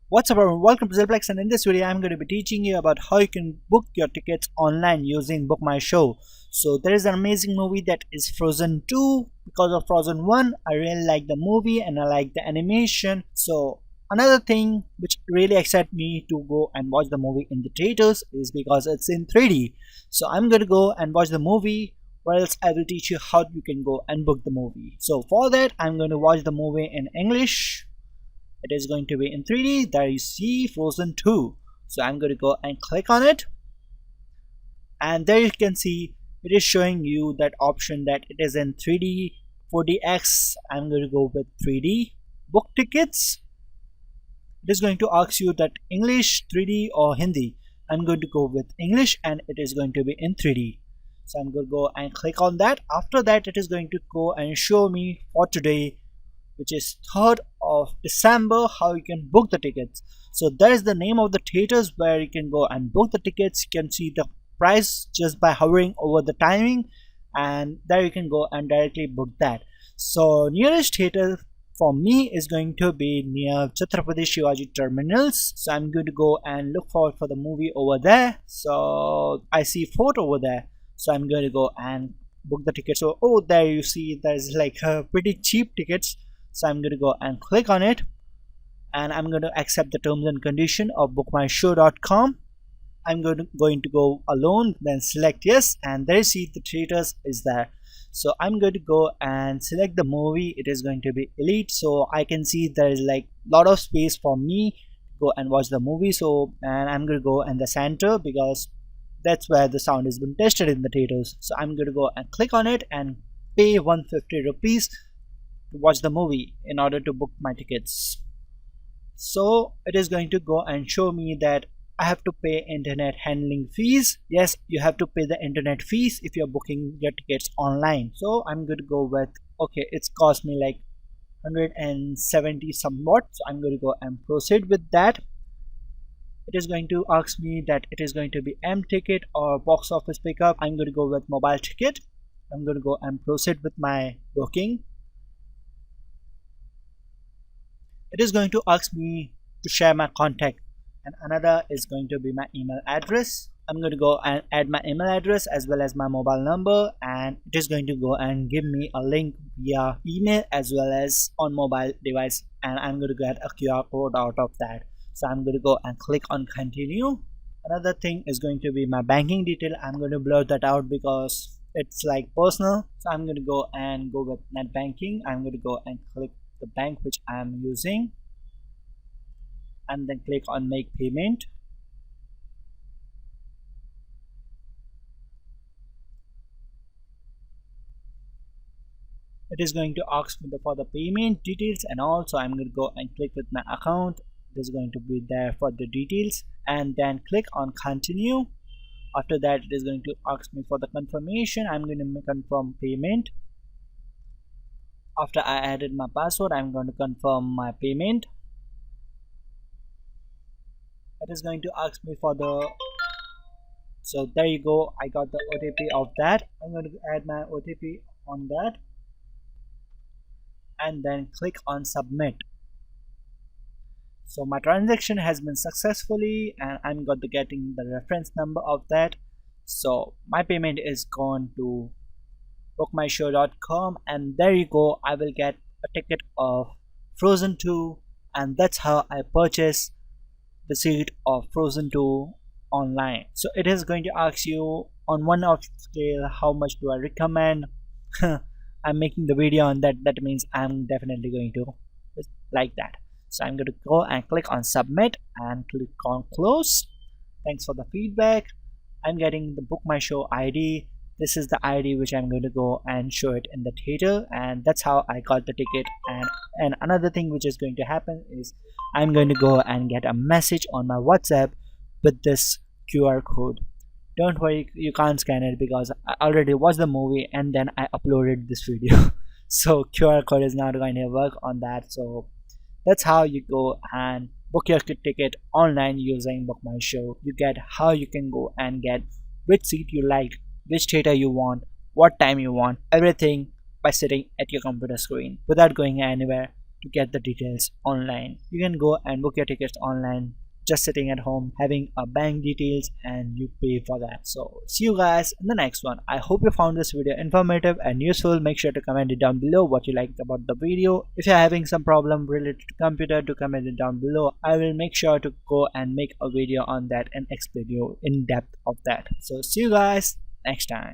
What's up everyone, welcome to ZealPlex, and in this video I'm going to be teaching you about how you can book your tickets online using Book My Show. So there is an amazing movie that is Frozen 2. Because of Frozen 1 I really like the movie and I like the animation. So another thing which really excites me to go and watch the movie in the theaters is because it's in 3D. So I'm going to go and watch the movie, or else I will teach you how you can go and book the movie. So for that I'm going to watch the movie in English. It is going to be in 3D. There you see Frozen 2. So I'm going to go and click on it, and there you can see it is showing you that option that it is in 3D 4DX. I'm going to go with 3D. Book tickets. It is going to ask you that English, 3D or Hindi. I'm going to go with English and it is going to be in 3D. So I'm going to go and click on that. After that it is going to go and show me for today, which is 3rd of December, how you can book the tickets. So that is the name of the theaters where you can go and book the tickets. You can see the price just by hovering over the timing, and there you can go and directly book that. So nearest theater for me is going to be near Chhatrapati Shivaji Terminals. So I'm going to go and look forward for the movie over there. So I see Fort over there. So I'm going to go and book the tickets. So there you see there's like pretty cheap tickets. So I'm going to go and click on it, and I'm going to accept the terms and condition of bookmyshow.com. I'm going to go alone, then select yes, and there you see the theaters is there. So I'm going to go and select the movie. It is going to be Elite. So I can see there is like lot of space for me to go and watch the movie. So and I'm going to go in the center because that's where the sound has been tested in the theaters. So I'm going to go and click on it and pay 150 rupees to watch the movie in order to book my tickets. So it is going to go and show me that I have to pay internet handling fees. Yes, you have to pay the internet fees if you're booking your tickets online. So I'm going to go with, okay, it's cost me like 170 somewhat. So I'm going to go and proceed with that. It is going to ask me that it is going to be M ticket or box office pickup. I'm going to go with mobile ticket. I'm going to go and proceed with my booking. It is going to ask me to share my contact, and another is going to be my email address. I'm going to go and add my email address as well as my mobile number, and it is going to go and give me a link via email as well as on mobile device, and I'm going to get a QR code out of that. So I'm going to go and click on continue. Another thing is going to be my banking detail. I'm going to blur that out because it's like personal. So I'm going to go with net banking. I'm going to go and click the bank which I am using, and then click on make payment. It is going to ask me for the payment details and also I'm going to go and click with my account. It is going to be there for the details, and then click on continue. After that it is going to ask me for the confirmation. I'm going to confirm payment. After I added my password, I'm going to confirm my payment. It is going to ask me for the, so there you go, I got the OTP of that. I'm going to add my OTP on that and then click on submit. So my transaction has been successfully, and I'm getting the reference number of that. So my payment is gone to bookmyshow.com, and there you go, I will get a ticket of Frozen 2, and that's how I purchase the seat of Frozen 2 online. So it is going to ask you on 1 of scale how much do I recommend. I'm making the video on that. That means I'm definitely going to like that. So I'm going to go and click on submit and click on close. Thanks for the feedback. I'm getting the Book My Show ID. This is the ID which I'm going to go and show it in the theater, and that's how I got the ticket. And another thing which is going to happen is I'm going to go and get a message on my WhatsApp with this QR code. Don't worry, you can't scan it because I already watched the movie and then I uploaded this video. So QR code is not going to work on that. So that's how you go and book your ticket online using Book My Show. You get how you can go and get which seat you like, which theater you want, what time you want, everything by sitting at your computer screen without going anywhere to get the details online. You can go and book your tickets online just sitting at home having a bank details, and you pay for that. So see you guys in the next one. I hope you found this video informative and useful. Make sure to comment it down below what you liked about the video. If you're having some problem related to computer, to comment it down below. I will make sure to go and make a video on that and explain you in depth of that. So see you guys next time.